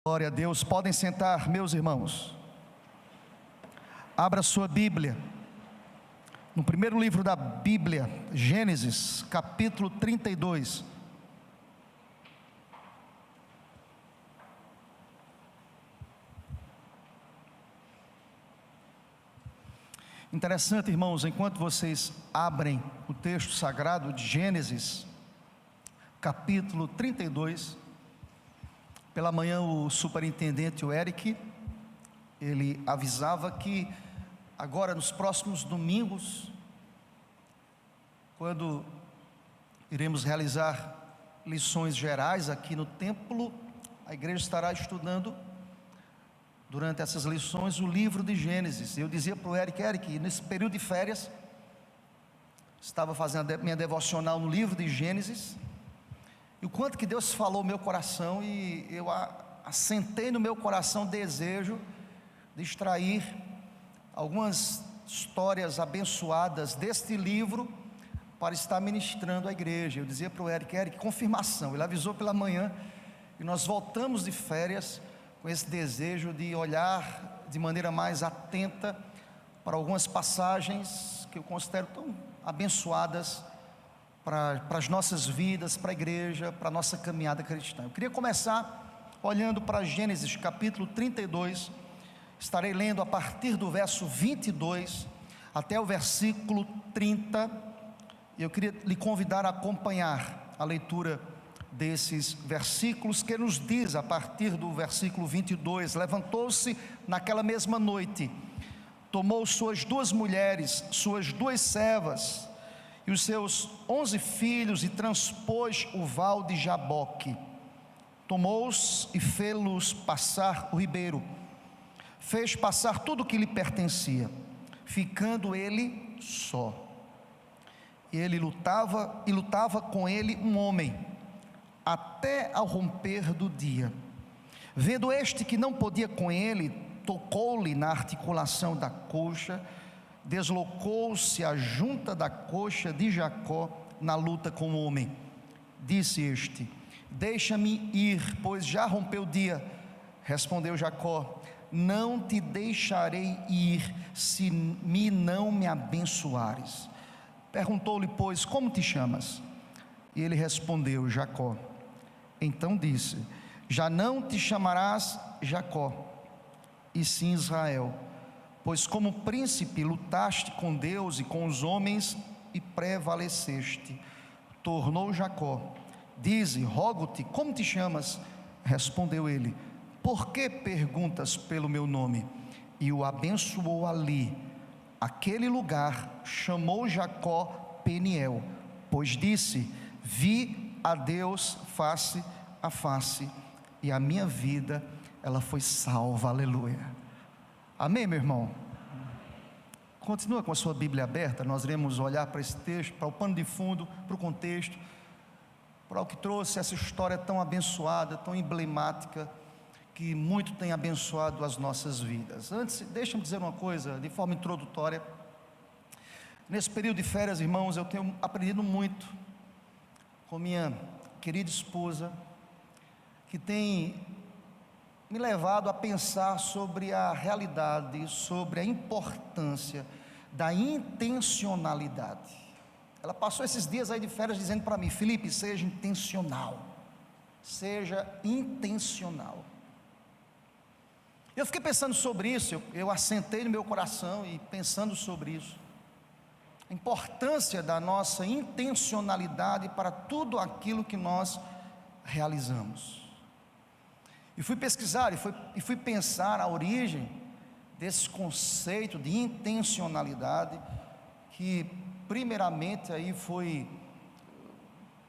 Glória a Deus. Podem sentar, meus irmãos. Abra sua Bíblia no primeiro livro da Bíblia, Gênesis, capítulo 32. Interessante, irmãos, enquanto vocês abrem o texto sagrado de Gênesis, capítulo 32, pela manhã o superintendente, o Eric, ele avisava que agora nos próximos domingos, quando iremos realizar lições gerais aqui no templo, a igreja estará estudando durante essas lições o livro de Gênesis. Eu dizia para o Eric, nesse período de férias, estava fazendo a minha devocional no livro de Gênesis, e o quanto que Deus falou no meu coração, e eu assentei no meu coração o desejo de extrair algumas histórias abençoadas deste livro para estar ministrando à igreja. Eu dizia para o Eric, confirmação. Ele avisou pela manhã, e nós voltamos de férias com esse desejo de olhar de maneira mais atenta para algumas passagens que eu considero tão abençoadas para as nossas vidas, para a igreja, para a nossa caminhada cristã. Eu queria começar olhando para Gênesis capítulo 32, estarei lendo a partir do verso 22 até o versículo 30, e eu queria lhe convidar a acompanhar a leitura desses versículos, que nos diz a partir do versículo 22, levantou-se naquela mesma noite, tomou suas 2 mulheres, suas 2 servas, e os seus 11 filhos, e transpôs o val de Jaboque, tomou-os e fê-los passar o ribeiro, fez passar tudo o que lhe pertencia, ficando ele só. E ele lutava com ele um homem, até ao romper do dia. Vendo este que não podia com ele, tocou-lhe na articulação da coxa, deslocou-se a junta da coxa de Jacó na luta com o homem. Disse este: deixa-me ir, pois já rompeu o dia. Respondeu Jacó: não te deixarei ir, se não me abençoares. Perguntou-lhe, pois, como te chamas? E ele respondeu: Jacó. Então disse: já não te chamarás Jacó, e sim Israel, pois como príncipe lutaste com Deus e com os homens e prevaleceste. Tornou Jacó: dize, rogo-te, como te chamas? Respondeu ele: por que perguntas pelo meu nome? E o abençoou ali. Aquele lugar chamou Jacó Peniel, pois disse: vi a Deus face a face, e a minha vida ela foi salva. Aleluia. Amém, meu irmão? Continua com a sua Bíblia aberta. Nós iremos olhar para esse texto, para o pano de fundo, para o contexto, para o que trouxe essa história tão abençoada, tão emblemática, que muito tem abençoado as nossas vidas. Antes, deixa-me dizer uma coisa de forma introdutória. Nesse período de férias, irmãos, eu tenho aprendido muito com minha querida esposa, que tem me levado a pensar sobre a realidade, sobre a importância da intencionalidade. Ela passou esses dias aí de férias dizendo para mim: Felipe, seja intencional, seja intencional. Eu fiquei pensando sobre isso, eu assentei no meu coração e pensando sobre isso, a importância da nossa intencionalidade para tudo aquilo que nós realizamos. E fui pesquisar e fui pensar a origem desse conceito de intencionalidade, que primeiramente aí foi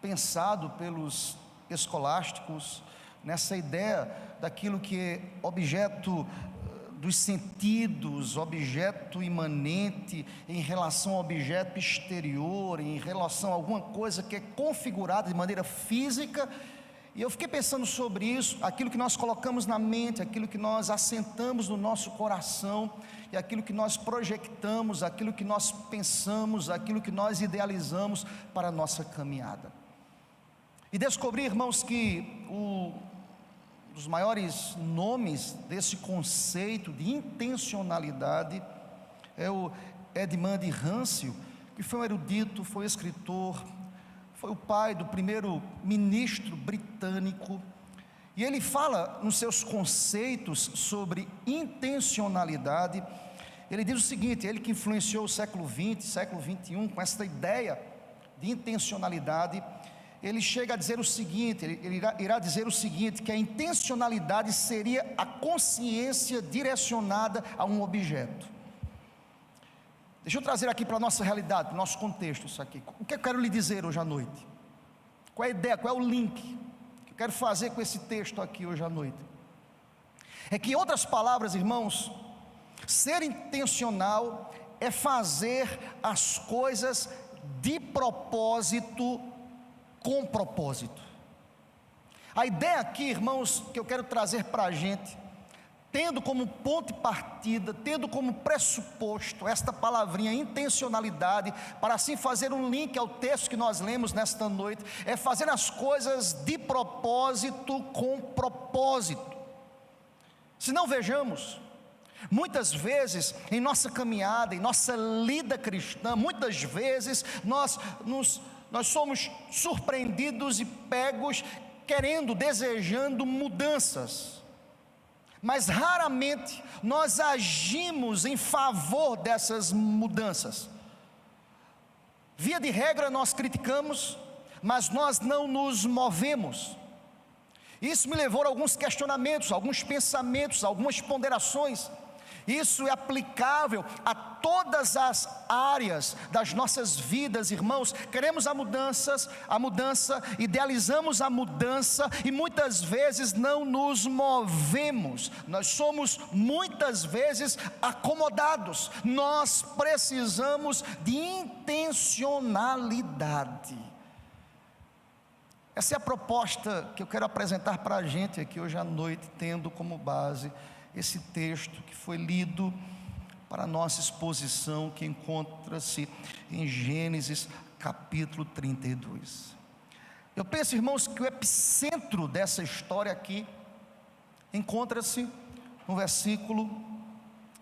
pensado pelos escolásticos, nessa ideia daquilo que é objeto dos sentidos, objeto imanente em relação ao objeto exterior, em relação a alguma coisa que é configurada de maneira física. E eu fiquei pensando sobre isso, aquilo que nós colocamos na mente, aquilo que nós assentamos no nosso coração, e aquilo que nós projetamos, aquilo que nós pensamos, aquilo que nós idealizamos para a nossa caminhada. E descobri, irmãos, que dos maiores nomes desse conceito de intencionalidade é o Edmund Husserl, que foi um erudito, foi escritor, foi o pai do primeiro ministro britânico, e ele fala nos seus conceitos sobre intencionalidade. Ele diz o seguinte, ele que influenciou o século XX, século XXI, com essa ideia de intencionalidade, ele chega a dizer o seguinte, ele irá dizer o seguinte, que a intencionalidade seria a consciência direcionada a um objeto. Deixa eu trazer aqui para a nossa realidade, para o nosso contexto isso aqui. O que eu quero lhe dizer hoje à noite? Qual é a ideia, qual é o link que eu quero fazer com esse texto aqui hoje à noite? É que, em outras palavras, irmãos, ser intencional é fazer as coisas de propósito, com propósito. A ideia aqui, irmãos, que eu quero trazer para a gente, tendo como ponto de partida, tendo como pressuposto esta palavrinha intencionalidade, para assim fazer um link ao texto que nós lemos nesta noite, é fazer as coisas de propósito, com propósito. Se não, vejamos, muitas vezes em nossa caminhada, em nossa lida cristã, muitas vezes nós somos surpreendidos e pegos querendo, desejando mudanças, mas raramente nós agimos em favor dessas mudanças. Via de regra nós criticamos, mas nós não nos movemos. Isso me levou a alguns questionamentos, alguns pensamentos, algumas ponderações. Isso é aplicável a todas as áreas das nossas vidas, irmãos. Queremos a mudança, idealizamos a mudança e muitas vezes não nos movemos. Nós somos muitas vezes acomodados. Nós precisamos de intencionalidade. Essa é a proposta que eu quero apresentar para a gente aqui hoje à noite, tendo como base esse texto que foi lido para a nossa exposição, que encontra-se em Gênesis capítulo 32. Eu penso, irmãos, que o epicentro dessa história aqui encontra-se no versículo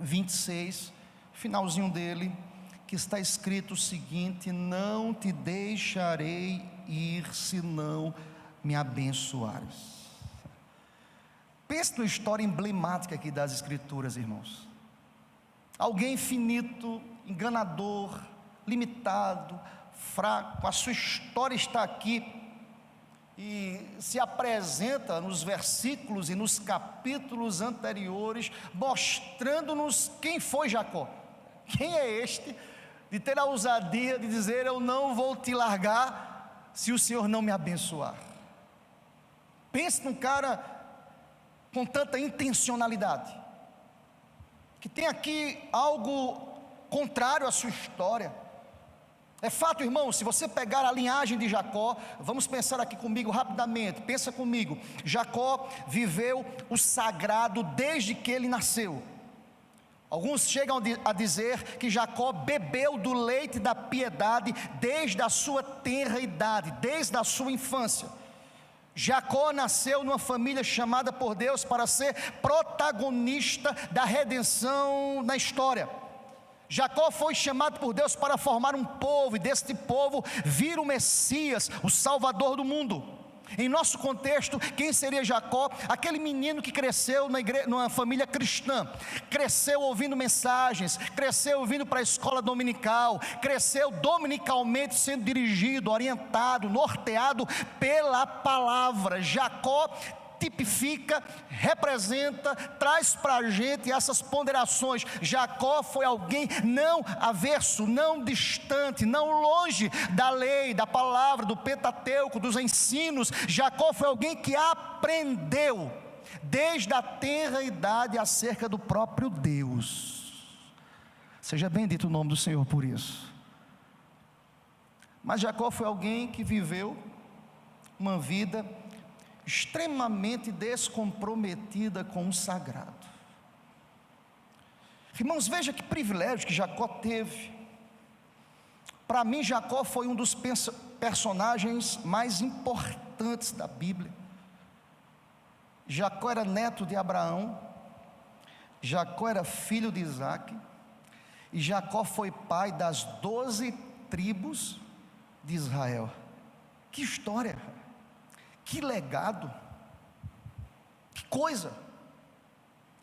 26, finalzinho dele, que está escrito o seguinte: não te deixarei ir, se não me abençoares. Pense numa história emblemática aqui das Escrituras, irmãos. Alguém finito, enganador, limitado, fraco, a sua história está aqui e se apresenta nos versículos e nos capítulos anteriores, mostrando-nos quem foi Jacó. Quem é este de ter a ousadia de dizer: eu não vou te largar se o Senhor não me abençoar. Pense num cara com tanta intencionalidade, que tem aqui algo contrário à sua história. É fato, irmão, se você pegar a linhagem de Jacó, vamos pensar aqui comigo rapidamente, pensa comigo. Jacó viveu o sagrado desde que ele nasceu. Alguns chegam a dizer que Jacó bebeu do leite da piedade desde a sua tenra idade, desde a sua infância. Jacó nasceu numa família chamada por Deus para ser protagonista da redenção na história. Jacó foi chamado por Deus para formar um povo, e deste povo vir o Messias, o Salvador do mundo. Em nosso contexto, quem seria Jacó? Aquele menino que cresceu numa família cristã, cresceu ouvindo mensagens, cresceu vindo para a escola dominical, cresceu dominicalmente sendo dirigido, orientado, norteado pela palavra. Jacó tipifica, representa, traz para a gente essas ponderações. Jacó foi alguém não averso, não distante, não longe da lei, da palavra, do Pentateuco, dos ensinos. Jacó foi alguém que aprendeu desde a tenra idade acerca do próprio Deus. Seja bendito o nome do Senhor por isso. Mas Jacó foi alguém que viveu uma vida extremamente descomprometida com o sagrado. Irmãos, veja que privilégio que Jacó teve. Para mim, Jacó foi um dos personagens mais importantes da Bíblia. Jacó era neto de Abraão, Jacó era filho de Isaac, e Jacó foi pai das 12 tribos de Israel. Que história, que legado, que coisa,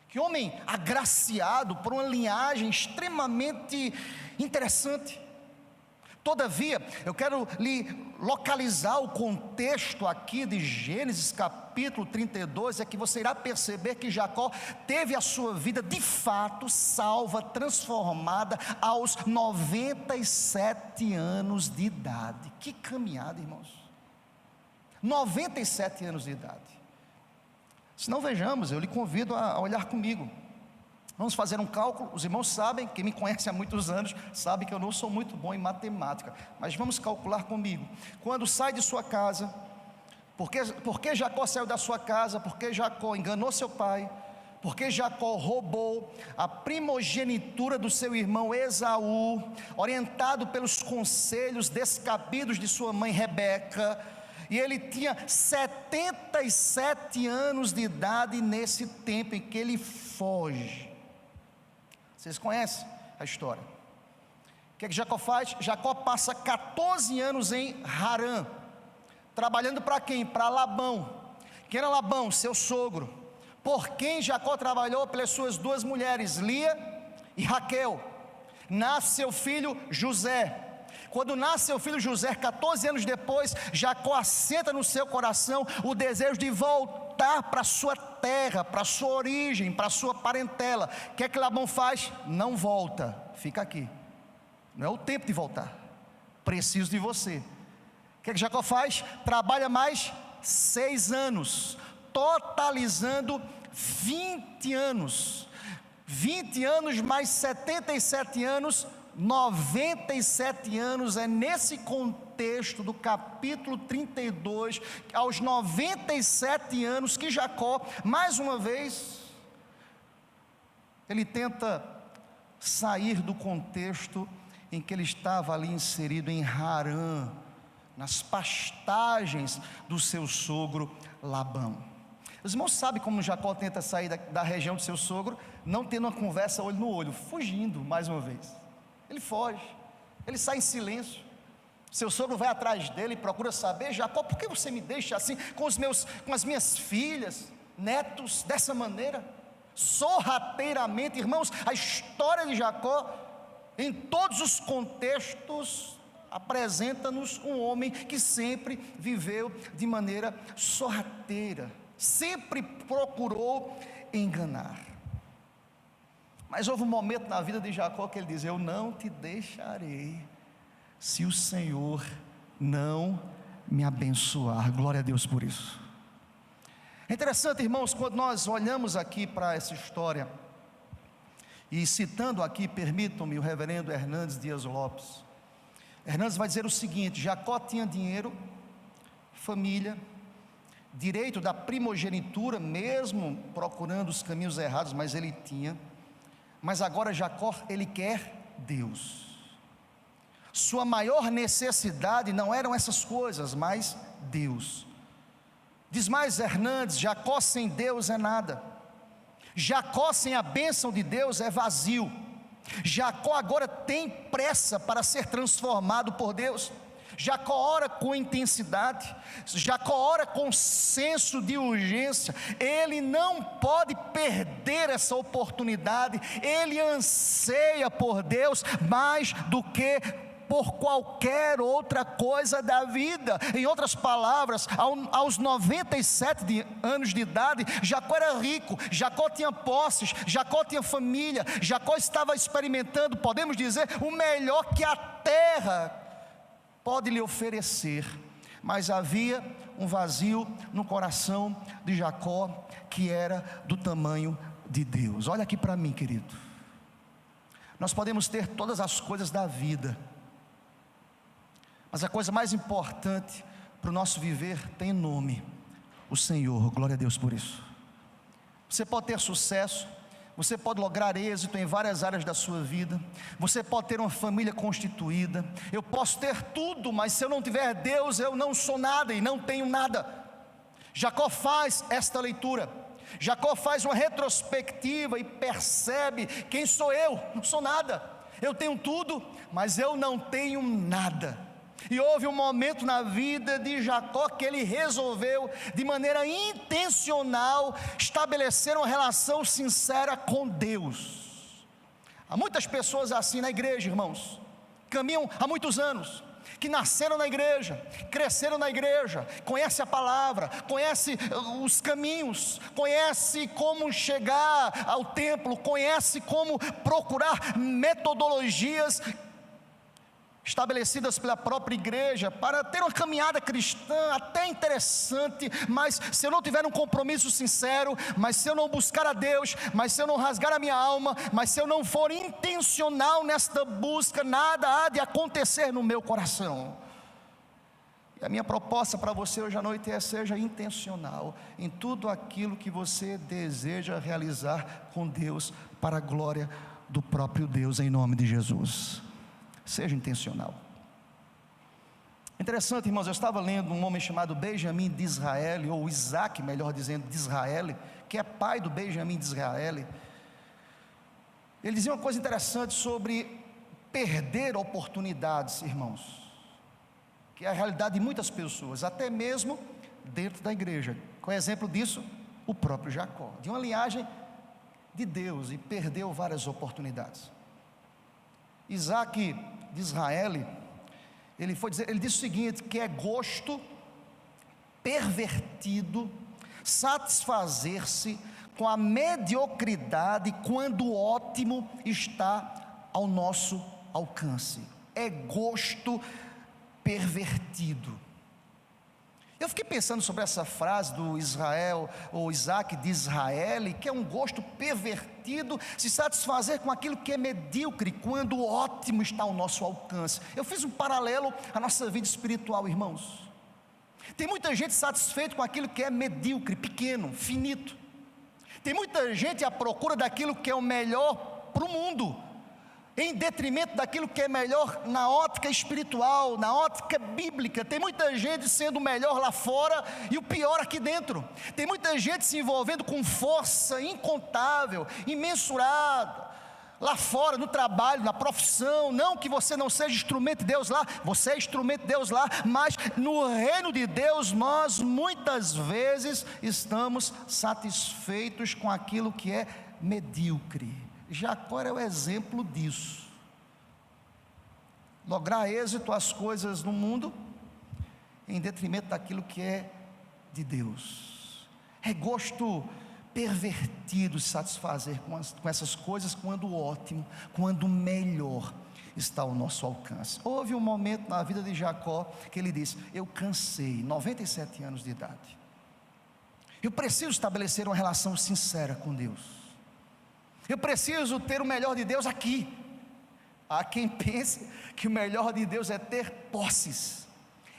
que homem agraciado por uma linhagem extremamente interessante. Todavia, eu quero lhe localizar o contexto aqui de Gênesis capítulo 32, é que você irá perceber que Jacó teve a sua vida de fato salva, transformada aos 97 anos de idade. Que caminhada, irmãos! 97 anos de idade. Se não vejamos, eu lhe convido a olhar comigo. Vamos fazer um cálculo. Os irmãos sabem, quem me conhece há muitos anos, sabe que eu não sou muito bom em matemática, mas vamos calcular comigo. Quando sai de sua casa, por que Jacó saiu da sua casa? Porque Jacó enganou seu pai, porque Jacó roubou a primogenitura do seu irmão Esaú, orientado pelos conselhos descabidos de sua mãe Rebeca, e ele tinha 77 anos de idade nesse tempo em que ele foge. Vocês conhecem a história. O que Jacó faz? Jacó passa 14 anos em Harã, trabalhando para quem? Para Labão. Quem era Labão? Seu sogro. Por quem Jacó trabalhou? Pelas suas duas mulheres, Lia e Raquel. Nasce seu filho José. Quando nasce seu filho José, 14 anos depois, Jacó assenta no seu coração o desejo de voltar para a sua terra, para a sua origem, para a sua parentela. O que é que Labão faz? Não volta, fica aqui. Não é o tempo de voltar, preciso de você. O que é que Jacó faz? Trabalha mais 6 anos, totalizando 20 anos. 20 anos mais 77 anos, 97 anos. É nesse contexto do capítulo 32, aos 97 anos, que Jacó, mais uma vez, ele tenta sair do contexto em que ele estava ali inserido em Harã, nas pastagens do seu sogro Labão. Os irmãos sabem como Jacó tenta sair da região do seu sogro, não tendo uma conversa olho no olho, fugindo mais uma vez. Ele foge, ele sai em silêncio. Seu sogro vai atrás dele e procura saber: Jacó, por que você me deixa assim com as minhas filhas, netos, dessa maneira, sorrateiramente? Irmãos, a história de Jacó, em todos os contextos, apresenta-nos um homem que sempre viveu de maneira sorrateira, sempre procurou enganar. Mas houve um momento na vida de Jacó que ele diz: eu não te deixarei se o Senhor não me abençoar. Glória a Deus por isso. É interessante, irmãos, quando nós olhamos aqui para essa história, e citando aqui, permitam-me, o reverendo Hernandes Dias Lopes. Hernandes vai dizer o seguinte: Jacó tinha dinheiro, família, direito da primogenitura, mesmo procurando os caminhos errados, mas ele tinha. Mas agora Jacó, ele quer Deus. Sua maior necessidade não eram essas coisas, mas Deus. Diz mais Hernandes: Jacó sem Deus é nada. Jacó sem a bênção de Deus é vazio. Jacó agora tem pressa para ser transformado por Deus. Jacó ora com intensidade, Jacó ora com senso de urgência. Ele não pode perder essa oportunidade. Ele anseia por Deus mais do que por qualquer outra coisa da vida. Em outras palavras, aos 97 anos de idade, Jacó era rico, Jacó tinha posses, Jacó tinha família, Jacó estava experimentando, podemos dizer, o melhor que a terra pode lhe oferecer. Mas havia um vazio no coração de Jacó, que era do tamanho de Deus. Olha aqui para mim, querido. Nós podemos ter todas as coisas da vida, mas a coisa mais importante para o nosso viver tem nome: o Senhor. Glória a Deus por isso. Você pode ter sucesso, você pode lograr êxito em várias áreas da sua vida, você pode ter uma família constituída. Eu posso ter tudo, mas se eu não tiver Deus, eu não sou nada e não tenho nada. Jacó faz esta leitura, Jacó faz uma retrospectiva e percebe: quem sou eu? Não sou nada. Eu tenho tudo, mas eu não tenho nada. E houve um momento na vida de Jacó que ele resolveu, de maneira intencional, estabelecer uma relação sincera com Deus. Há muitas pessoas assim na igreja, irmãos, caminham há muitos anos, que nasceram na igreja, cresceram na igreja, conhece a palavra, conhece os caminhos, conhece como chegar ao templo, conhece como procurar metodologias estabelecidas pela própria igreja, para ter uma caminhada cristã até interessante, mas se eu não tiver um compromisso sincero, mas se eu não buscar a Deus, mas se eu não rasgar a minha alma, mas se eu não for intencional nesta busca, nada há de acontecer no meu coração. E a minha proposta para você hoje à noite é: seja intencional em tudo aquilo que você deseja realizar com Deus, para a glória do próprio Deus, em nome de Jesus. Seja intencional. Interessante, irmãos, eu estava lendo um homem chamado Benjamim Disraeli, ou Isaac, melhor dizendo, Disraeli, que é pai do Benjamim Disraeli. Ele dizia uma coisa interessante sobre perder oportunidades, irmãos, que é a realidade de muitas pessoas, até mesmo dentro da igreja. Qual é o exemplo disso? O próprio Jacó, de uma linhagem de Deus, e perdeu várias oportunidades. Isaac de Israel, ele disse o seguinte: que é gosto pervertido satisfazer-se com a mediocridade quando o ótimo está ao nosso alcance. É gosto pervertido. Eu fiquei pensando sobre essa frase do Israel, ou Isaac de Israel, que é um gosto pervertido, se satisfazer com aquilo que é medíocre, quando o ótimo está ao nosso alcance. Eu fiz um paralelo à nossa vida espiritual, irmãos. Tem muita gente satisfeita com aquilo que é medíocre, pequeno, finito. Tem muita gente à procura daquilo que é o melhor para o mundo, em detrimento daquilo que é melhor na ótica espiritual, na ótica bíblica. Tem muita gente sendo o melhor lá fora e o pior aqui dentro. Tem muita gente se envolvendo com força incontável, imensurável, lá fora, no trabalho, na profissão. Não que você não seja instrumento de Deus lá, você é instrumento de Deus lá, mas no reino de Deus nós muitas vezes estamos satisfeitos com aquilo que é medíocre. Jacó é o exemplo disso. Lograr êxito às coisas no mundo, em detrimento daquilo que é de Deus. É gosto pervertido se satisfazer com essas coisas, quando o ótimo, quando o melhor está ao nosso alcance. Houve um momento na vida de Jacó que ele disse: eu cansei, 97 anos de idade, eu preciso estabelecer uma relação sincera com Deus. Eu preciso ter o melhor de Deus aqui. Há quem pense que o melhor de Deus é ter posses,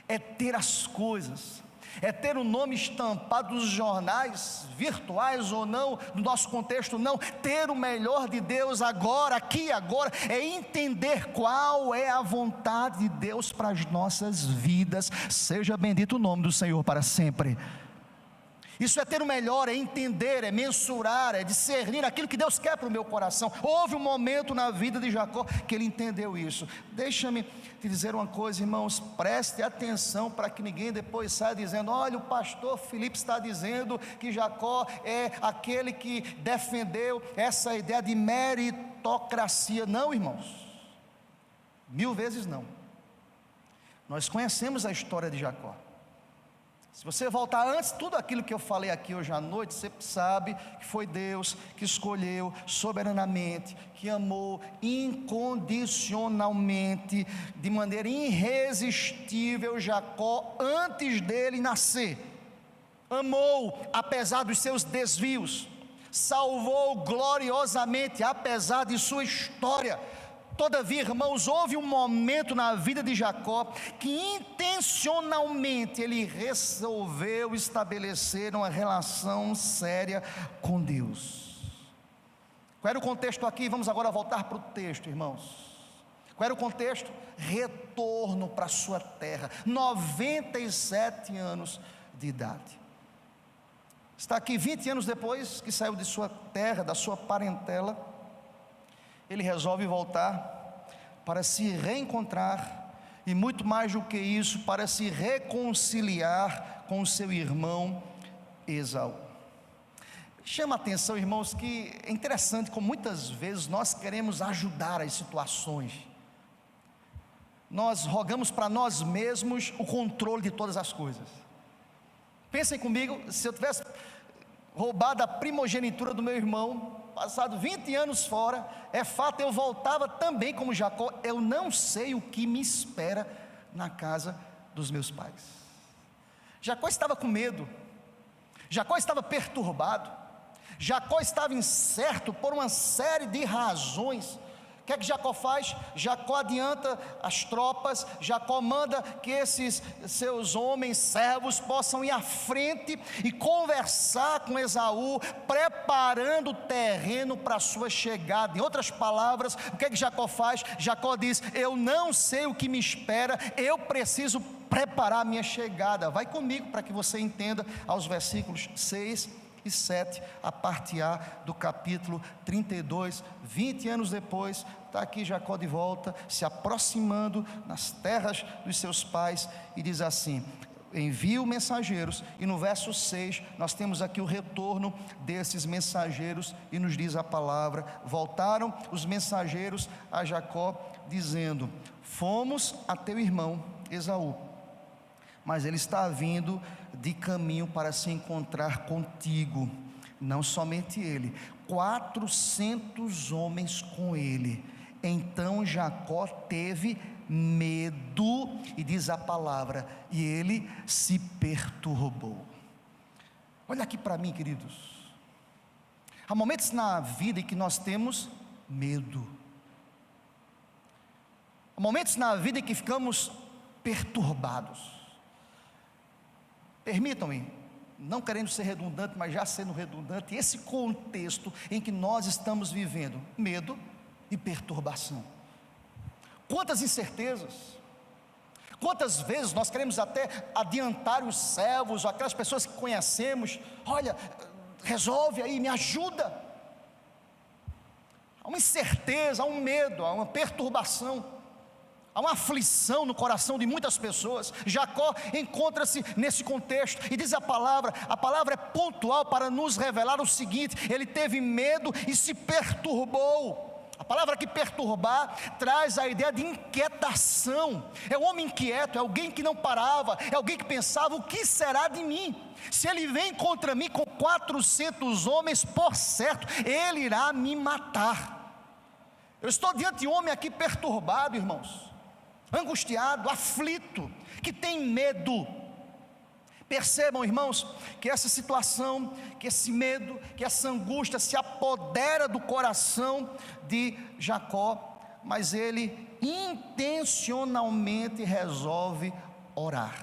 é ter as coisas, é ter o nome estampado nos jornais, virtuais ou não, no nosso contexto não. Ter o melhor de Deus agora, aqui agora, é entender qual é a vontade de Deus para as nossas vidas. Seja bendito o nome do Senhor para sempre. Isso é ter o melhor, é entender, é mensurar, é discernir aquilo que Deus quer para o meu coração. Houve um momento na vida de Jacó que ele entendeu isso. Deixa-me te dizer uma coisa, irmãos, preste atenção para que ninguém depois saia dizendo: olha, o pastor Felipe está dizendo que Jacó é aquele que defendeu essa ideia de meritocracia. Não, irmãos, 1000 vezes não. Nós conhecemos a história de Jacó. Se você voltar antes, tudo aquilo que eu falei aqui hoje à noite, você sabe que foi Deus que escolheu soberanamente, que amou incondicionalmente, de maneira irresistível, Jacó antes dele nascer. Amou apesar dos seus desvios, salvou gloriosamente apesar de sua história. Todavia, irmãos, houve um momento na vida de Jacó que intencionalmente ele resolveu estabelecer uma relação séria com Deus. Qual era o contexto aqui? Vamos agora voltar para o texto, irmãos. Qual era o contexto? Retorno para a sua terra, 97 anos de idade. Está aqui 20 anos depois que saiu de sua terra, da sua parentela. Ele resolve voltar para se reencontrar, e muito mais do que isso, para se reconciliar com o seu irmão Esaú. Chama a atenção, irmãos, que é interessante como muitas vezes nós queremos ajudar as situações. Nós rogamos para nós mesmos o controle de todas as coisas. Pensem comigo, se eu tivesse roubado a primogenitura do meu irmão, passado 20 anos fora, é fato, eu voltava também como Jacó. Eu não sei o que me espera na casa dos meus pais. Jacó estava com medo, Jacó estava perturbado, Jacó estava incerto por uma série de razões. O que é que Jacó faz? Jacó adianta as tropas, Jacó manda que esses seus homens, servos, possam ir à frente e conversar com Esaú, preparando o terreno para a sua chegada. Em outras palavras, o que é que Jacó faz? Jacó diz: eu não sei o que me espera, eu preciso preparar a minha chegada. Vai comigo para que você entenda aos versículos 6 e 7, a parte A do capítulo 32, 20 anos depois, está aqui Jacó de volta, se aproximando nas terras dos seus pais, e diz assim: envio mensageiros, e no verso 6, nós temos aqui o retorno desses mensageiros, e nos diz a palavra: voltaram os mensageiros a Jacó, dizendo: fomos a teu irmão Esaú, mas ele está vindo de caminho para se encontrar contigo. Não somente ele, 400 homens com ele. Então Jacó teve medo, e diz a palavra, e ele se perturbou. Olha aqui para mim, queridos. Há momentos na vida em que nós temos medo. Há momentos na vida em que ficamos perturbados. Permitam-me, não querendo ser redundante, mas já sendo redundante, esse contexto em que nós estamos vivendo, medo e perturbação. Quantas incertezas, quantas vezes nós queremos até adiantar os servos, aquelas pessoas que conhecemos: olha, resolve aí, me ajuda. Há uma incerteza, há um medo, há uma perturbação, há uma aflição no coração de muitas pessoas. Jacó encontra-se nesse contexto, e diz a palavra é pontual para nos revelar o seguinte: ele teve medo e se perturbou. A palavra que perturbar traz a ideia de inquietação. É um homem inquieto, é alguém que não parava, é alguém que pensava: o que será de mim? Se ele vem contra mim com 400 homens, por certo, ele irá me matar. Eu estou diante de um homem aqui perturbado, irmãos, angustiado, aflito, que tem medo. Percebam, irmãos, que essa situação, que esse medo, que essa angústia se apodera do coração de Jacó, mas ele intencionalmente resolve orar.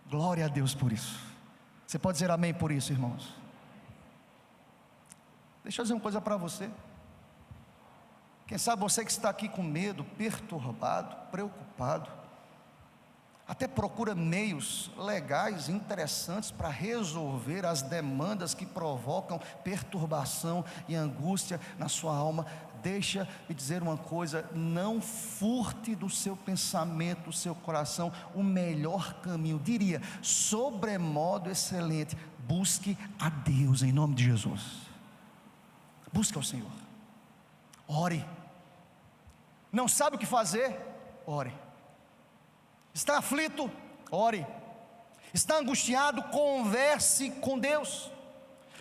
Glória a Deus por isso. Você pode dizer amém por isso, irmãos? Deixa eu dizer uma coisa para você. Quem sabe você que está aqui com medo, perturbado, preocupado, até procura meios legais, interessantes para resolver as demandas que provocam perturbação e angústia na sua alma. Deixa eu dizer uma coisa: não furte do seu pensamento, do seu coração, o melhor caminho, diria, sobremodo excelente. Busque a Deus em nome de Jesus. Busque ao Senhor. Ore. Não sabe o que fazer? Ore. Está aflito? Ore. Está angustiado? Converse com Deus.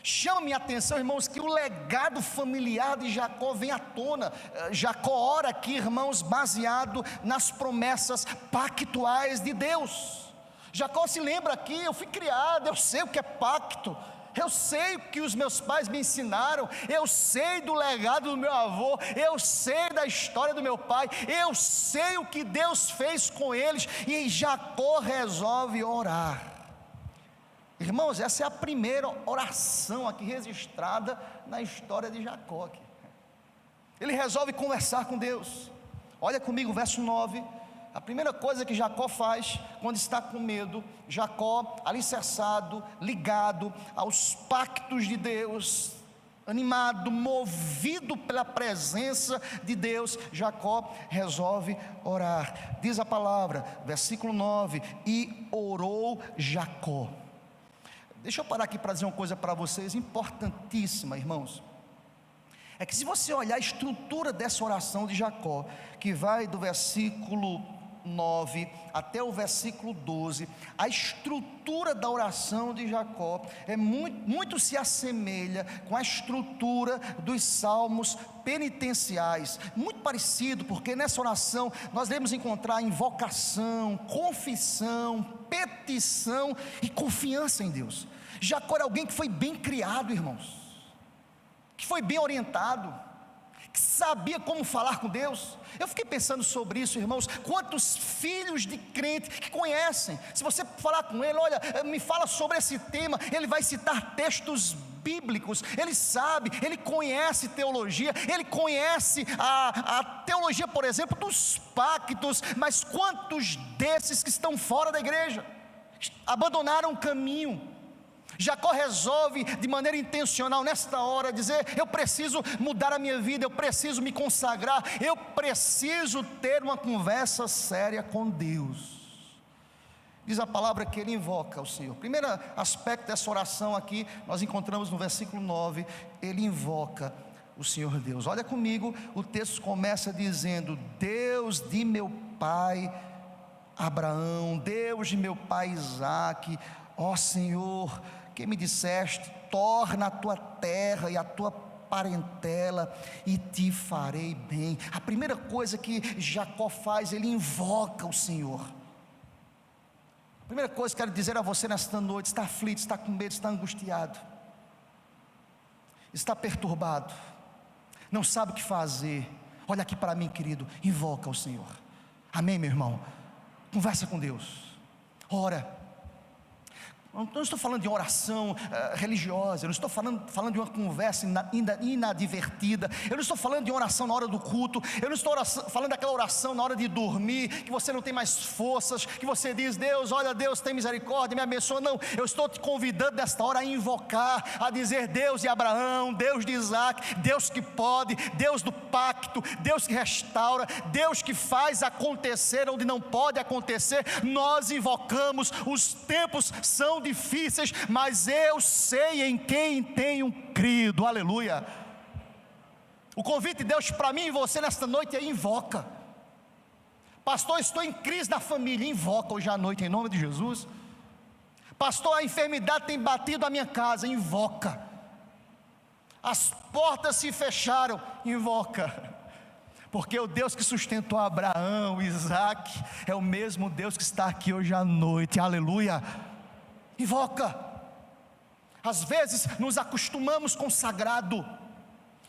Chame a atenção, irmãos, que o legado familiar de Jacó vem à tona. Jacó ora aqui, irmãos, baseado nas promessas pactuais de Deus. Jacó se lembra aqui: eu fui criado, eu sei o que é pacto, eu sei o que os meus pais me ensinaram, eu sei do legado do meu avô, eu sei da história do meu pai, eu sei o que Deus fez com eles. E Jacó resolve orar. Irmãos, essa é a primeira oração aqui registrada na história de Jacó aqui. Ele resolve conversar com Deus. Olha comigo o verso 9, A primeira coisa que Jacó faz quando está com medo, Jacó, alicerçado, ligado aos pactos de Deus, animado, movido pela presença de Deus, Jacó resolve orar. Diz a palavra, versículo 9: e orou Jacó. Deixa eu parar aqui para dizer uma coisa para vocês, importantíssima, irmãos. É que se você olhar a estrutura dessa oração de Jacó, que vai do versículo 9 até o versículo 12, a estrutura da oração de Jacó muito se assemelha com a estrutura dos salmos penitenciais, muito parecido, porque nessa oração nós devemos encontrar invocação, confissão, petição e confiança em Deus. Jacó era alguém que foi bem criado, irmãos, que foi bem orientado, que sabia como falar com Deus. Eu fiquei pensando sobre isso, irmãos. Quantos filhos de crente que conhecem, se você falar com ele, olha, me fala sobre esse tema, ele vai citar textos bíblicos, ele sabe, ele conhece teologia, ele conhece a teologia, por exemplo, dos pactos, mas quantos desses que estão fora da igreja, abandonaram o caminho? Jacó resolve de maneira intencional nesta hora dizer: eu preciso mudar a minha vida, eu preciso me consagrar, eu preciso ter uma conversa séria com Deus. Diz a palavra que ele invoca o Senhor. Primeiro aspecto dessa oração aqui, nós encontramos no versículo 9, ele invoca o Senhor Deus. Olha comigo, o texto começa dizendo: Deus de meu pai Abraão, Deus de meu pai Isaque, ó Senhor, que me disseste, torna a tua terra e a tua parentela e te farei bem. A primeira coisa que Jacó faz, ele invoca o Senhor. A primeira coisa que quero dizer a você nesta noite: está aflito, está com medo, está angustiado, está perturbado, não sabe o que fazer, olha aqui para mim, querido, invoca o Senhor. Amém, meu irmão? Conversa com Deus, ora. Não estou falando de oração religiosa, eu não estou falando de uma conversa inadvertida, eu não estou falando de oração na hora do culto, eu não estou falando daquela oração na hora de dormir, que você não tem mais forças, que você diz: Deus, olha, Deus tem misericórdia, me abençoa. Não, eu estou te convidando nesta hora a invocar, a dizer: Deus de Abraão, Deus de Isaque, Deus que pode, Deus do pacto, Deus que restaura, Deus que faz acontecer onde não pode acontecer. Nós invocamos, os tempos são difíceis, mas eu sei em quem tenho crido. Aleluia. O convite de Deus para mim e você nesta noite é: invoca. Pastor, estou em crise na família, invoca hoje à noite em nome de Jesus. Pastor, a enfermidade tem batido a minha casa, invoca. As portas se fecharam, invoca. Porque o Deus que sustentou Abraão, Isaque, é o mesmo Deus que está aqui hoje à noite. Aleluia. Invoca. Às vezes nos acostumamos com o sagrado,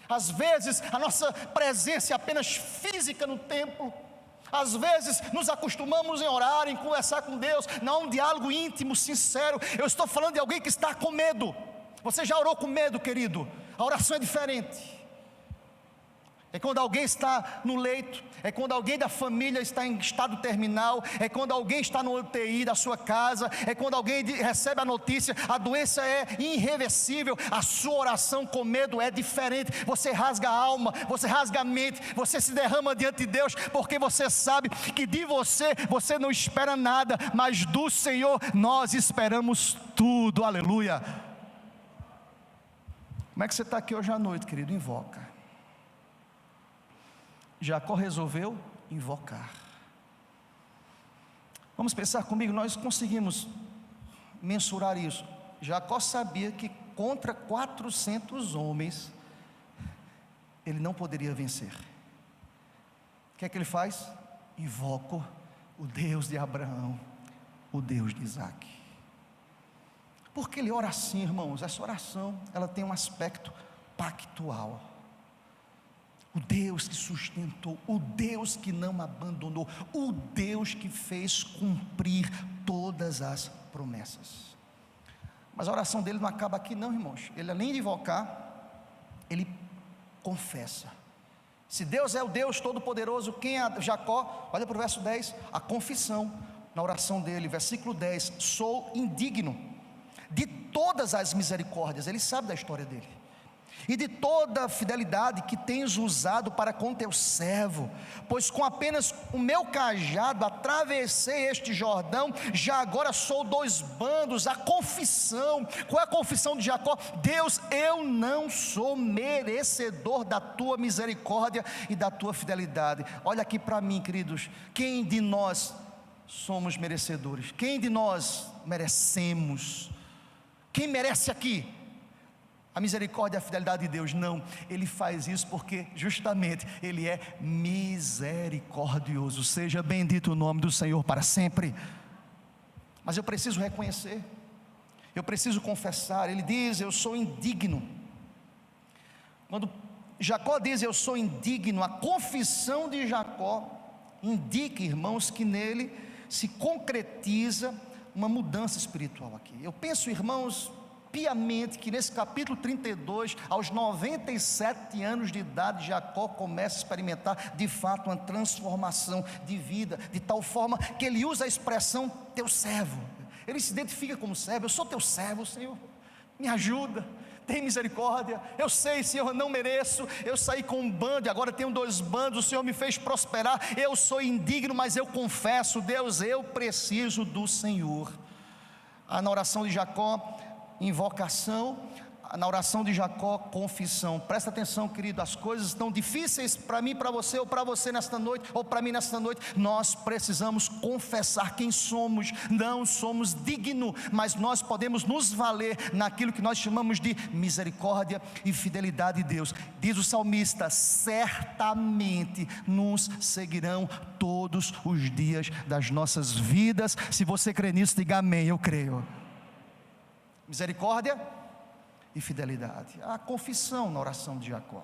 às vezes a nossa presença é apenas física no templo, às vezes nos acostumamos em orar, em conversar com Deus, não há um diálogo íntimo, sincero. Eu estou falando de alguém que está com medo. Você já orou com medo, querido? A oração é diferente. É quando alguém está no leito, é quando alguém da família está em estado terminal, é quando alguém está no UTI da sua casa, é quando alguém recebe a notícia: a doença é irreversível. A sua oração com medo é diferente. Você rasga a alma, você rasga a mente, você se derrama diante de Deus, porque você sabe que de você não espera nada, mas do Senhor nós esperamos tudo. Aleluia. Como é que você está aqui hoje à noite, querido? Invoca. Jacó resolveu invocar. Vamos pensar comigo, nós conseguimos mensurar isso. Jacó sabia que contra 400 homens ele não poderia vencer. O que é que ele faz? Invoca o Deus de Abraão, o Deus de Isaque. Por que ele ora assim, irmãos? Essa oração, ela tem um aspecto pactual. O Deus que sustentou, o Deus que não abandonou, o Deus que fez cumprir todas as promessas. Mas a oração dele não acaba aqui não, irmãos. Ele, além de invocar, ele confessa. Se Deus é o Deus Todo-Poderoso, quem é Jacó? Olha para o verso 10, a confissão na oração dele, versículo 10: sou indigno de todas as misericórdias. Ele sabe da história dele, e de toda a fidelidade que tens usado para com teu servo, pois com apenas o meu cajado atravessei este Jordão, já agora sou 2 bandos. A confissão, qual é a confissão de Jacó? Deus, eu não sou merecedor da tua misericórdia e da tua fidelidade. Olha aqui para mim, queridos, quem de nós somos merecedores? Quem de nós merecemos? Quem merece aqui a misericórdia e a fidelidade de Deus? Não, Ele faz isso porque justamente Ele é misericordioso. Seja bendito o nome do Senhor para sempre. Mas eu preciso reconhecer, eu preciso confessar. Ele diz: eu sou indigno. Quando Jacó diz eu sou indigno, a confissão de Jacó indica, irmãos, que nele se concretiza uma mudança espiritual aqui. Eu penso, irmãos, piamente, que nesse capítulo 32, aos 97 anos de idade, Jacó começa a experimentar de fato uma transformação de vida, de tal forma que ele usa a expressão teu servo. Ele se identifica como servo: eu sou teu servo, Senhor, me ajuda, tem misericórdia. Eu sei, Senhor, eu não mereço, eu saí com um bando e agora tenho 2 bandos, o Senhor me fez prosperar, eu sou indigno, mas eu confesso, Deus, eu preciso do Senhor. Na oração de Jacó, invocação; na oração de Jacó, confissão. Presta atenção, querido, as coisas estão difíceis para mim, para você, ou para você nesta noite, ou para mim nesta noite. Nós precisamos confessar quem somos. Não somos dignos, mas nós podemos nos valer naquilo que nós chamamos de misericórdia e fidelidade de Deus. Diz o salmista: certamente nos seguirão todos os dias das nossas vidas. Se você crê nisso, diga amém. Eu creio. Misericórdia e fidelidade. Há confissão na oração de Jacó,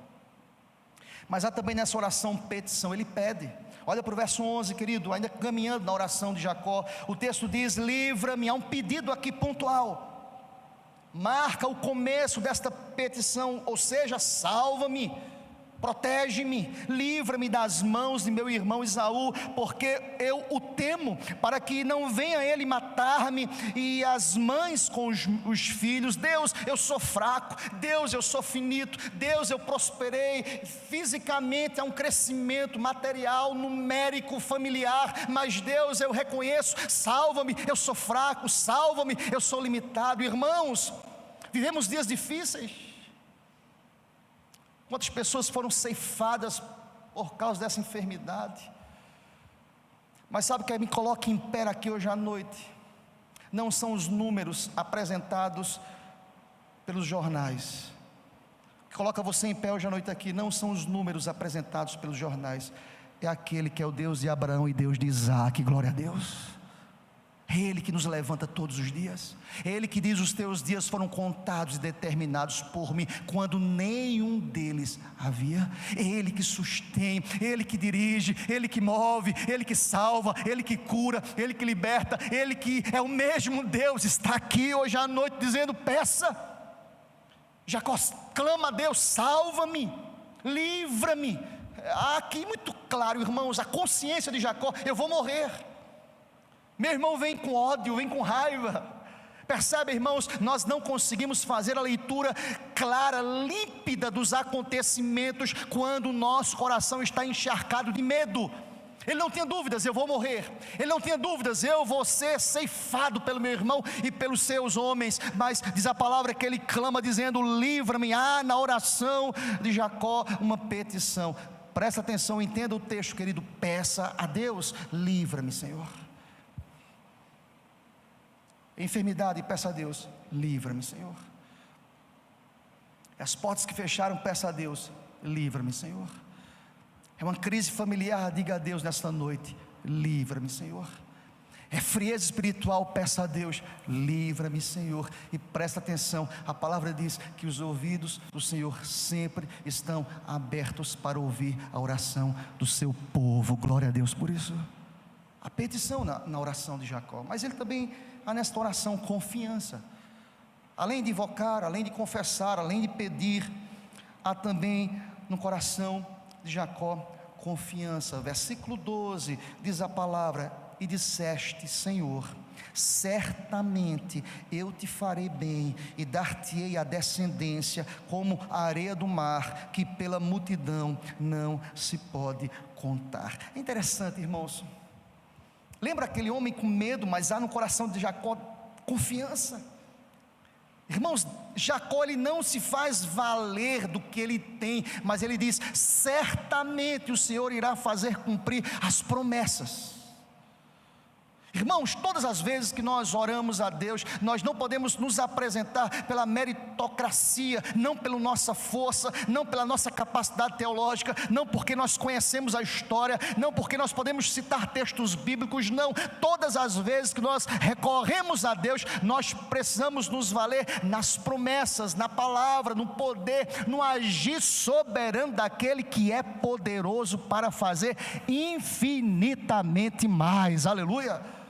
mas há também nessa oração petição. Ele pede. Olha para o verso 11, querido, ainda caminhando na oração de Jacó, o texto diz: livra-me. Há um pedido aqui pontual, marca o começo desta petição, ou seja, salva-me, protege-me, livra-me das mãos de meu irmão Esaú, porque eu o temo, para que não venha ele matar-me, e as mães com os filhos. Deus, eu sou fraco. Deus, eu sou finito. Deus, eu prosperei fisicamente, há um crescimento material, numérico, familiar, mas Deus, eu reconheço, salva-me, eu sou fraco, salva-me, eu sou limitado. Irmãos, vivemos dias difíceis. Quantas pessoas foram ceifadas por causa dessa enfermidade? Mas sabe o que me coloca em pé aqui hoje à noite? Não são os números apresentados pelos jornais. O que coloca você em pé hoje à noite aqui não são os números apresentados pelos jornais. É aquele que é o Deus de Abraão e Deus de Isaac. Glória a Deus. É Ele que nos levanta todos os dias. É Ele que diz: os teus dias foram contados e determinados por mim, quando nenhum deles havia. É Ele que sustém, Ele que dirige, Ele que move, Ele que salva, Ele que cura, Ele que liberta. Ele que é o mesmo Deus, está aqui hoje à noite dizendo: peça. Jacó clama a Deus: salva-me, livra-me. Aqui muito claro, irmãos, a consciência de Jacó: eu vou morrer. Meu irmão vem com ódio, vem com raiva. Percebe, irmãos, nós não conseguimos fazer a leitura clara, límpida dos acontecimentos quando o nosso coração está encharcado de medo. Ele não tinha dúvidas: eu vou morrer. Ele não tinha dúvidas: eu vou ser ceifado pelo meu irmão e pelos seus homens. Mas diz a palavra que ele clama dizendo: livra-me. Há na oração de Jacó uma petição. Presta atenção, entenda o texto, querido. Peça a Deus: livra-me, Senhor. Enfermidade, peça a Deus: livra-me, Senhor. As portas que fecharam, peça a Deus: livra-me, Senhor. É uma crise familiar, diga a Deus nesta noite: livra-me, Senhor. É frieza espiritual, peça a Deus: livra-me, Senhor. E presta atenção, a palavra diz que os ouvidos do Senhor sempre estão abertos para ouvir a oração do seu povo. Glória a Deus por isso. A petição na oração de Jacó, mas ele também há nesta oração confiança. Além de invocar, além de confessar, além de pedir, há também no coração de Jacó, confiança. Versículo 12, diz a palavra: e disseste, Senhor, certamente eu te farei bem, e dar-te-ei a descendência como a areia do mar, que pela multidão não se pode contar. É interessante, irmãos. Lembra aquele homem com medo, mas há no coração de Jacó confiança. Irmãos, Jacó, ele não se faz valer do que ele tem, mas ele diz: certamente o Senhor irá fazer cumprir as promessas. Irmãos, todas as vezes que nós oramos a Deus, nós não podemos nos apresentar pela meritocracia, não pela nossa força, não pela nossa capacidade teológica, não porque nós conhecemos a história, não porque nós podemos citar textos bíblicos, não. Todas as vezes que nós recorremos a Deus, nós precisamos nos valer nas promessas, na palavra, no poder, no agir soberano daquele que é poderoso para fazer infinitamente mais. Aleluia!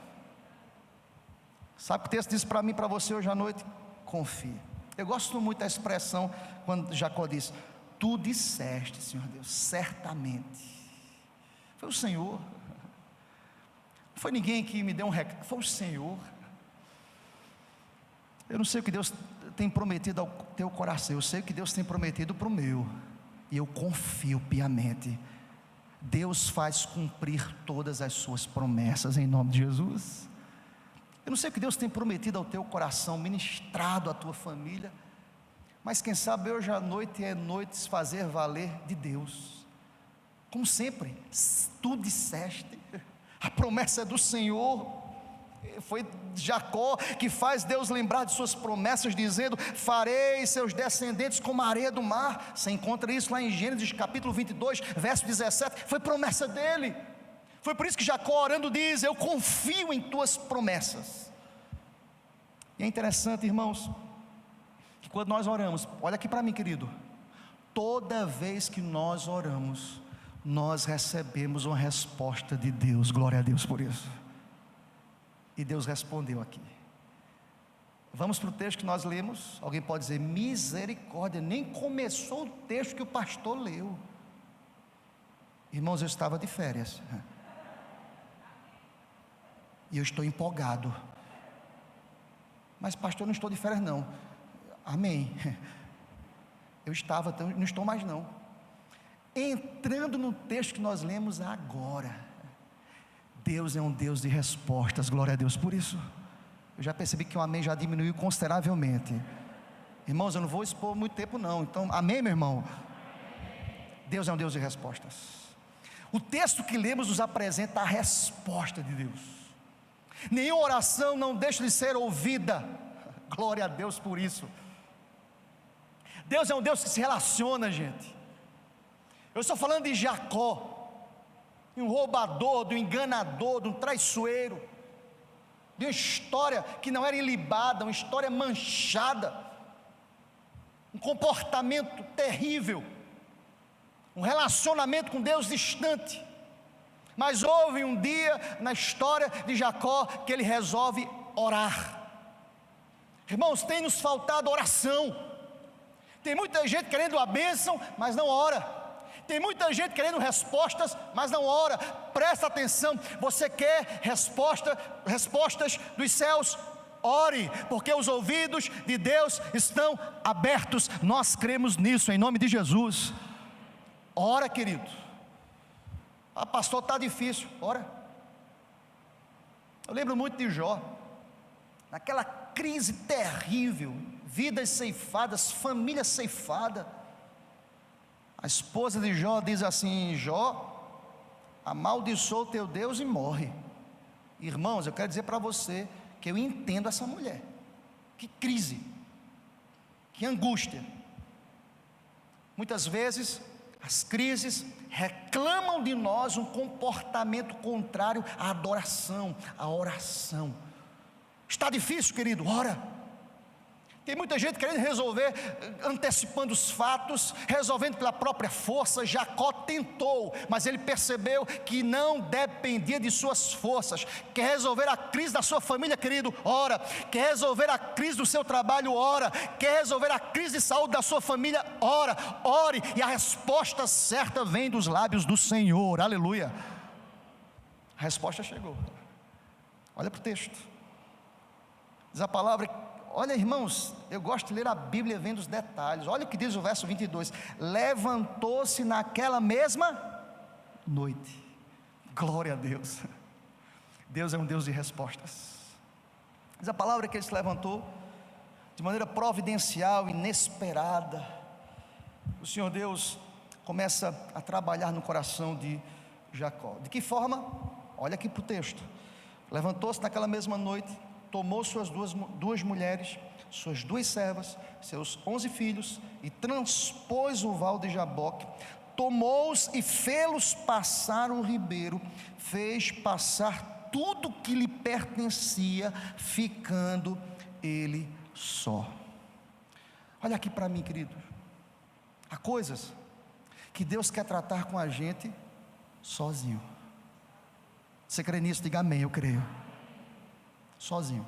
Sabe o que o texto diz para mim e para você hoje à noite? Confie. Eu gosto muito da expressão quando Jacó diz: tu disseste, Senhor Deus, certamente. Foi o Senhor. Não foi ninguém que me deu um recado, foi o Senhor. Eu não sei o que Deus tem prometido ao teu coração, eu sei o que Deus tem prometido para o meu, e eu confio piamente. Deus faz cumprir todas as suas promessas em nome de Jesus. Eu não sei o que Deus tem prometido ao teu coração, ministrado à tua família, mas quem sabe hoje à noite é noite se fazer valer de Deus. Como sempre, tu disseste, a promessa é do Senhor. Foi Jacó que faz Deus lembrar de suas promessas, dizendo: farei seus descendentes como a areia do mar. Você encontra isso lá em Gênesis capítulo 22, verso 17, foi promessa dele. Foi por isso que Jacó, orando, diz: eu confio em tuas promessas. E é interessante, irmãos, que quando nós oramos, olha aqui para mim, querido, toda vez que nós oramos, nós recebemos uma resposta de Deus. Glória a Deus por isso. E Deus respondeu aqui. Vamos para o texto que nós lemos. Alguém pode dizer: misericórdia, nem começou o texto que o pastor leu. Irmãos, eu estava de férias e eu estou empolgado. Mas pastor, eu não estou de férias não. Amém. Eu estava, não estou mais não. Entrando no texto que nós lemos agora, Deus é um Deus de respostas. Glória a Deus por isso. Eu já percebi que o amém já diminuiu consideravelmente. Irmãos, eu não vou expor muito tempo não. Então, amém, meu irmão? Deus é um Deus de respostas. O texto que lemos nos apresenta a resposta de Deus. Nenhuma oração não deixa de ser ouvida. Glória a Deus por isso. Deus é um Deus que se relaciona, gente. Eu estou falando de Jacó, de um roubador, de um enganador, de um traiçoeiro, de uma história que não era ilibada, uma história manchada, um comportamento terrível, um relacionamento com Deus distante. Mas houve um dia na história de Jacó que ele resolve orar. Irmãos, tem nos faltado oração. Tem muita gente querendo a bênção, mas não ora. Tem muita gente querendo respostas, mas não ora. Presta atenção, você quer respostas dos céus? Ore, porque os ouvidos de Deus estão abertos. Nós cremos nisso, em nome de Jesus. Ora, querido. Ah, pastor, está difícil. Ora. Eu lembro muito de Jó, naquela crise terrível, vidas ceifadas, família ceifada. A esposa de Jó diz assim: Jó, amaldiçoa o teu Deus e morre. Irmãos, eu quero dizer para você que eu entendo essa mulher. Que crise, que angústia. Muitas vezes as crises reclamam de nós um comportamento contrário à adoração, à oração. Está difícil, querido? Ora. Tem muita gente querendo resolver, antecipando os fatos, resolvendo pela própria força. Jacó tentou, mas ele percebeu que não dependia de suas forças. Quer resolver a crise da sua família, querido? Ora. Quer resolver a crise do seu trabalho? Ora. Quer resolver a crise de saúde da sua família? Ora. Ore, e a resposta certa vem dos lábios do Senhor. Aleluia. A resposta chegou. Olha para o texto. Diz a palavra. Olha, irmãos, eu gosto de ler a Bíblia vendo os detalhes. Olha o que diz o verso 22. Levantou-se naquela mesma noite. Glória a Deus. Deus é um Deus de respostas. Diz a palavra que ele se levantou de maneira providencial, inesperada. O Senhor Deus começa a trabalhar no coração de Jacó. De que forma? Olha aqui para o texto. Levantou-se naquela mesma noite, tomou suas duas mulheres, suas 2 servas, seus 11 filhos, e transpôs o val de Jaboque, tomou-os e fê-los passar o ribeiro, fez passar tudo que lhe pertencia, ficando ele só. Olha aqui para mim, querido, há coisas que Deus quer tratar com a gente sozinho. Você crê nisso? Diga amém, eu creio. Sozinho.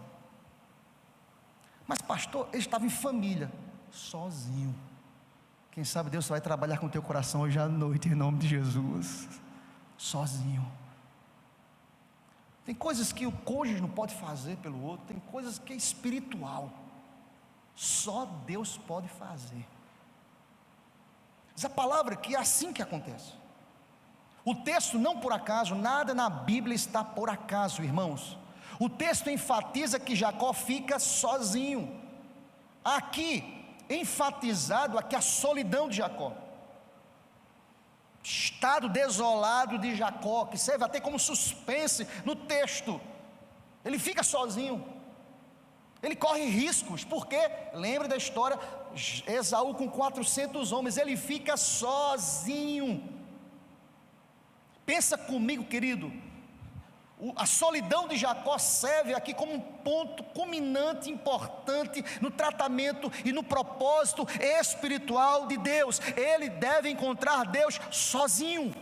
Mas pastor, ele estava em família. Sozinho. Quem sabe Deus vai trabalhar com o teu coração hoje à noite, em nome de Jesus. Sozinho. Tem coisas que o cônjuge não pode fazer pelo outro. Tem coisas que é espiritual. Só Deus pode fazer. Essa palavra que é assim que acontece. O texto não por acaso, nada na Bíblia está por acaso, irmãos. O texto enfatiza que Jacó fica sozinho. Aqui, enfatizado aqui a solidão de Jacó. Estado desolado de Jacó, que serve até como suspense no texto. Ele fica sozinho. Ele corre riscos, porque, lembre da história, Esaú com 400 homens, ele fica sozinho. Pensa comigo, querido. A solidão de Jacó serve aqui como um ponto culminante, importante no tratamento e no propósito espiritual de Deus. Ele deve encontrar Deus sozinho.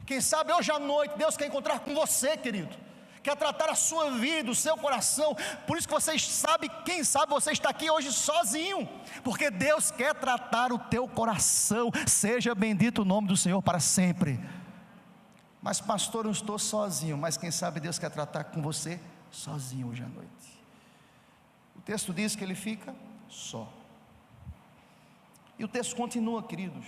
Quem sabe hoje à noite Deus quer encontrar com você, querido. Quer tratar a sua vida, o seu coração. Por isso que você sabe, quem sabe você está aqui hoje sozinho, porque Deus quer tratar o teu coração. Seja bendito o nome do Senhor para sempre. Mas pastor, eu não estou sozinho. Mas quem sabe Deus quer tratar com você sozinho hoje à noite. O texto diz que ele fica só. E o texto continua, queridos.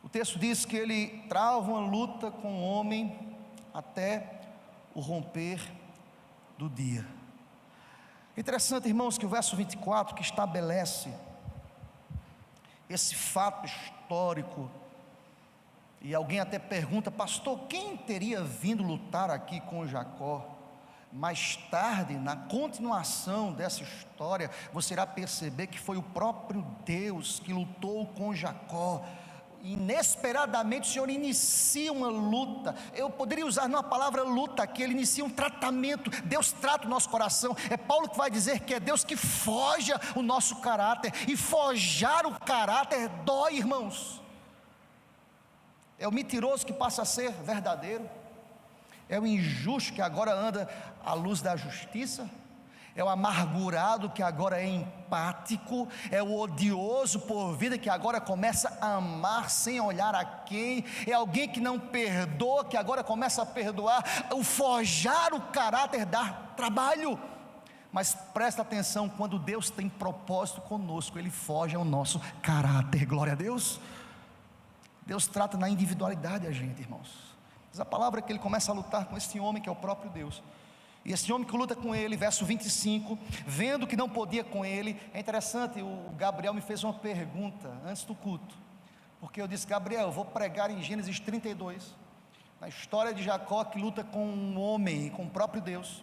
O texto diz que ele trava uma luta com o homem até o romper do dia. Interessante, irmãos, que o verso 24 que estabelece esse fato histórico. E alguém até pergunta, pastor, quem teria vindo lutar aqui com Jacó? Mais tarde, na continuação dessa história, você irá perceber que foi o próprio Deus que lutou com Jacó. Inesperadamente o Senhor inicia uma luta. Eu poderia usar não a palavra luta aqui, ele inicia um tratamento. Deus trata o nosso coração. É Paulo que vai dizer que é Deus que forja o nosso caráter. E forjar o caráter dói, irmãos. É o mentiroso que passa a ser verdadeiro. É o injusto que agora anda à luz da justiça. É o amargurado que agora é empático. É o odioso por vida que agora começa a amar sem olhar a quem. É alguém que não perdoa, que agora começa a perdoar. O forjar o caráter dá trabalho. Mas presta atenção, quando Deus tem propósito conosco, Ele forja o nosso caráter. Glória a Deus. Deus trata na individualidade a gente, irmãos. Mas a palavra é que ele começa a lutar com esse homem que é o próprio Deus. E esse homem que luta com ele, verso 25, vendo que não podia com ele. É interessante, o Gabriel me fez uma pergunta antes do culto. Porque eu disse, Gabriel, eu vou pregar em Gênesis 32, na história de Jacó que luta com um homem, com o próprio Deus.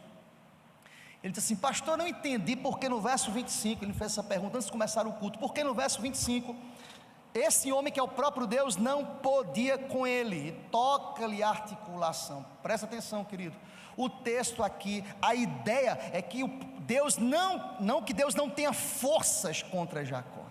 Ele disse assim, pastor, eu não entendi porque no verso 25, ele me fez essa pergunta antes de começar o culto. Porque no verso 25... esse homem que é o próprio Deus não podia com ele, e toca-lhe a articulação. Presta atenção, querido. O texto aqui, a ideia é que Deus não que Deus não tenha forças contra Jacó.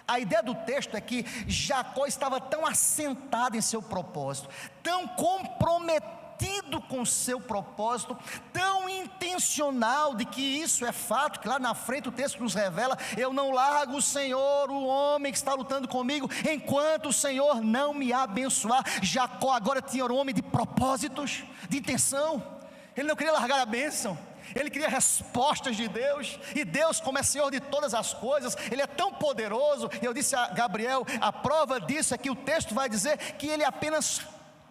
A ideia do texto é que Jacó estava tão assentado em seu propósito, tão comprometido com seu propósito, tão intencional de que isso é fato, que lá na frente o texto nos revela: eu não largo o Senhor, o homem que está lutando comigo, enquanto o Senhor não me abençoar. Jacó agora tinha um homem de propósitos, de intenção. Ele não queria largar a bênção, ele queria respostas de Deus, e Deus, como é Senhor de todas as coisas, Ele é tão poderoso. Eu disse a Gabriel, a prova disso é que o texto vai dizer que Ele apenas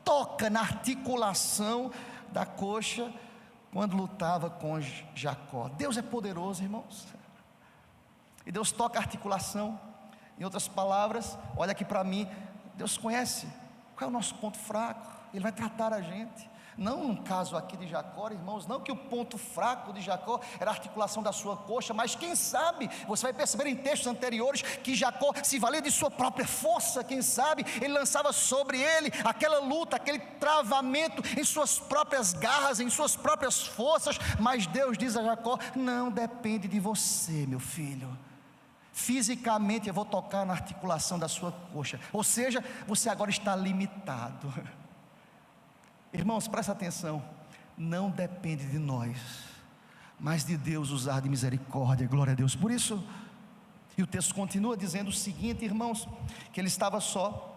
toca na articulação da coxa, quando lutava com Jacó. Deus é poderoso, irmãos, e Deus toca a articulação. Em outras palavras, olha aqui para mim, Deus conhece qual é o nosso ponto fraco, Ele vai tratar a gente. Não no caso aqui de Jacó, irmãos, não que o ponto fraco de Jacó era a articulação da sua coxa, mas quem sabe, você vai perceber em textos anteriores que Jacó se valia de sua própria força. Quem sabe ele lançava sobre ele aquela luta, aquele travamento em suas próprias garras, em suas próprias forças. Mas Deus diz a Jacó: não depende de você, meu filho. Fisicamente eu vou tocar na articulação da sua coxa, ou seja, você agora está limitado. Irmãos, presta atenção, não depende de nós, mas de Deus usar de misericórdia. Glória a Deus por isso. E o texto continua dizendo o seguinte, irmãos, que ele estava só,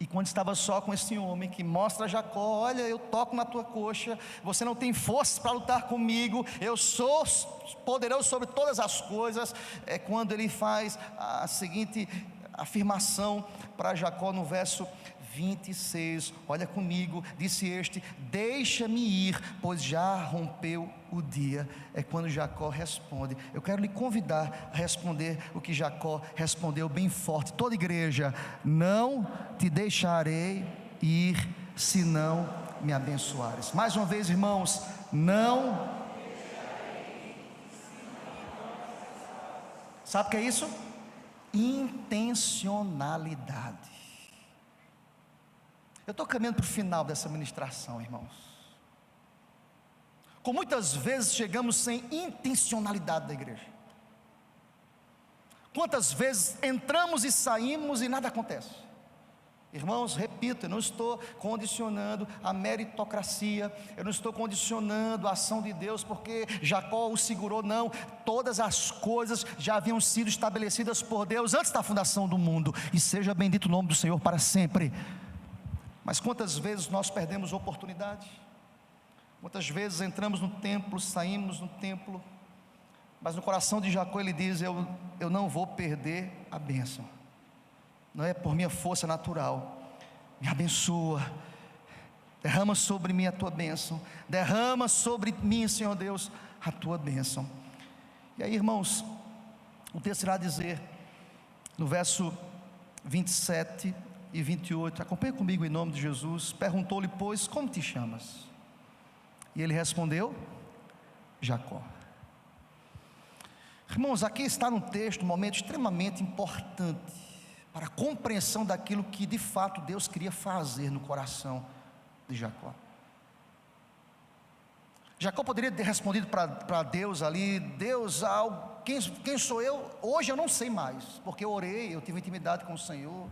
e quando estava só com esse homem que mostra a Jacó: olha, eu toco na tua coxa, você não tem forças para lutar comigo, eu sou poderoso sobre todas as coisas. É quando ele faz a seguinte afirmação para Jacó no verso 26, olha comigo, disse este: deixa-me ir, pois já rompeu o dia. É quando Jacó responde. Eu quero lhe convidar a responder o que Jacó respondeu bem forte, toda igreja: não te deixarei ir, se não me abençoares. Mais uma vez, irmãos, não. Sabe o que é isso? Intencionalidade. Eu estou caminhando para o final dessa ministração, irmãos. Com muitas vezes chegamos sem intencionalidade da igreja. Quantas vezes entramos e saímos e nada acontece? Irmãos, repito, eu não estou condicionando a meritocracia, eu não estou condicionando a ação de Deus porque Jacó o segurou, não. Todas as coisas já haviam sido estabelecidas por Deus antes da fundação do mundo, e seja bendito o nome do Senhor para sempre. Mas quantas vezes nós perdemos oportunidade? Quantas vezes entramos no templo, saímos no templo, mas no coração de Jacó ele diz: eu não vou perder a bênção, não é por minha força natural, me abençoa, derrama sobre mim a tua bênção, derrama sobre mim, Senhor Deus, a tua bênção. E aí, irmãos, o texto irá dizer, no verso 27 e 28, acompanhe comigo em nome de Jesus. Perguntou-lhe, pois, como te chamas? E ele respondeu: Jacó. Irmãos, aqui está no texto um momento extremamente importante para a compreensão daquilo que de fato Deus queria fazer no coração de Jacó. Jacó poderia ter respondido para Deus ali: Deus, quem sou eu? Hoje eu não sei mais, porque eu orei, eu tive intimidade com o Senhor.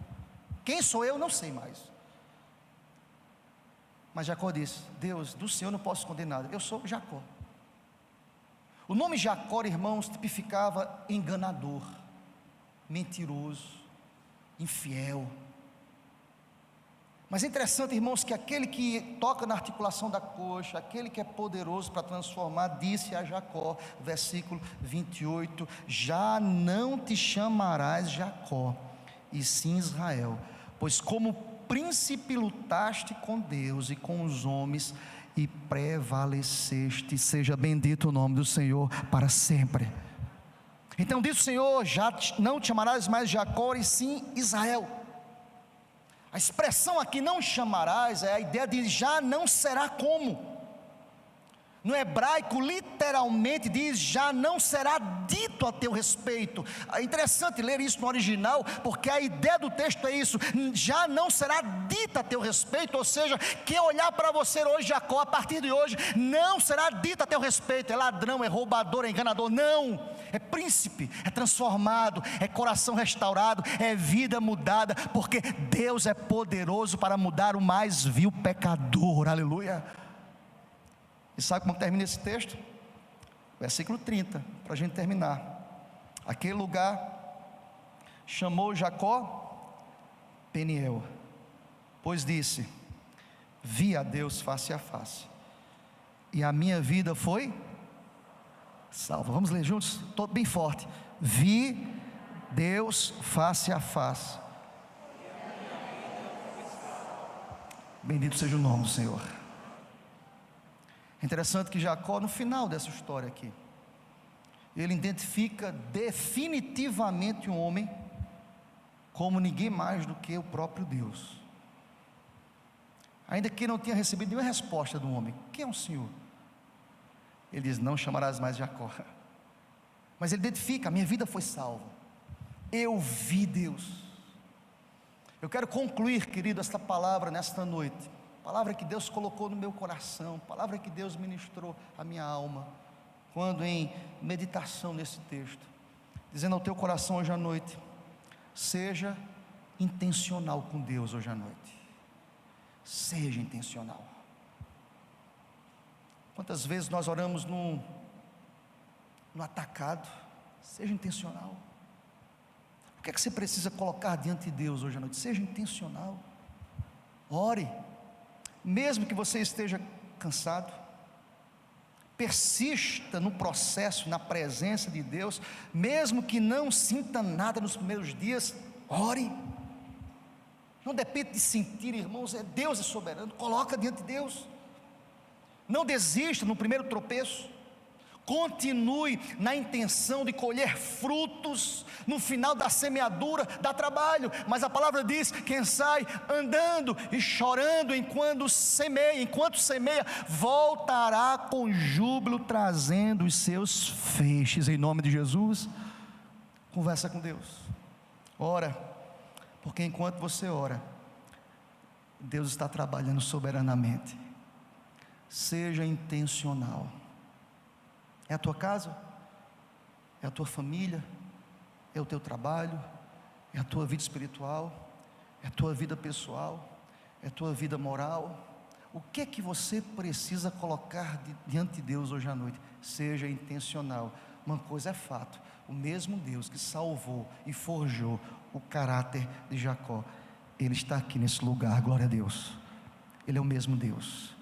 Quem sou eu? Não sei mais. Mas Jacó disse: Deus, do Senhor não posso esconder nada, eu sou Jacó. O nome Jacó, irmãos, tipificava enganador, mentiroso, infiel. Mas é interessante, irmãos, que aquele que toca na articulação da coxa, aquele que é poderoso para transformar, disse a Jacó, versículo 28, já não te chamarás Jacó, e sim Israel, pois como príncipe lutaste com Deus e com os homens, e prevaleceste. Seja bendito o nome do Senhor para sempre. Então disse o Senhor: já não te chamarás mais Jacó, e sim Israel. A expressão aqui, não chamarás, é a ideia de já não será como. No hebraico, literalmente diz: já não será dito a teu respeito. É interessante ler isso no original, porque a ideia do texto é isso: já não será dita a teu respeito. Ou seja, quem olhar para você hoje, Jacó, a partir de hoje, não será dita a teu respeito. É ladrão, é roubador, é enganador. Não, é príncipe, é transformado, é coração restaurado, é vida mudada, porque Deus é poderoso para mudar o mais vil pecador. Aleluia. E sabe como termina esse texto? Versículo 30, para a gente terminar. Aquele lugar chamou Jacó Peniel, pois disse: vi a Deus face a face, e a minha vida foi salva. Vamos ler juntos? Todo bem forte. Vi Deus face a face. Bendito seja o nome do Senhor. É interessante que Jacó, no final dessa história aqui, ele identifica definitivamente um homem como ninguém mais do que o próprio Deus. Ainda que não tenha recebido nenhuma resposta do homem: quem é o Senhor? Ele diz: não chamarás mais Jacó. Mas ele identifica: a minha vida foi salva, eu vi Deus. Eu quero concluir, querido, esta palavra nesta noite, palavra que Deus colocou no meu coração, palavra que Deus ministrou à minha alma, quando em meditação nesse texto, dizendo ao teu coração hoje à noite: seja intencional com Deus hoje à noite. Seja intencional. Quantas vezes nós oramos no atacado? Seja intencional. O que é que você precisa colocar diante de Deus hoje à noite? Seja intencional. Ore, mesmo que você esteja cansado. Persista no processo, na presença de Deus, mesmo que não sinta nada nos primeiros dias. Ore. Não depende de sentir, irmãos, Deus é soberano. Coloca diante de Deus. Não desista no primeiro tropeço. Continue na intenção de colher frutos. No final da semeadura dá trabalho, mas a palavra diz: quem sai andando e chorando enquanto semeia, voltará com júbilo, trazendo os seus feixes. Em nome de Jesus, conversa com Deus. Ora, porque enquanto você ora, Deus está trabalhando soberanamente. Seja intencional. É a tua casa? É a tua família? É o teu trabalho? É a tua vida espiritual? É a tua vida pessoal? É a tua vida moral? O que é que você precisa colocar diante de Deus hoje à noite? Seja intencional. Uma coisa é fato: o mesmo Deus que salvou e forjou o caráter de Jacó, Ele está aqui nesse lugar. Glória a Deus. Ele é o mesmo Deus.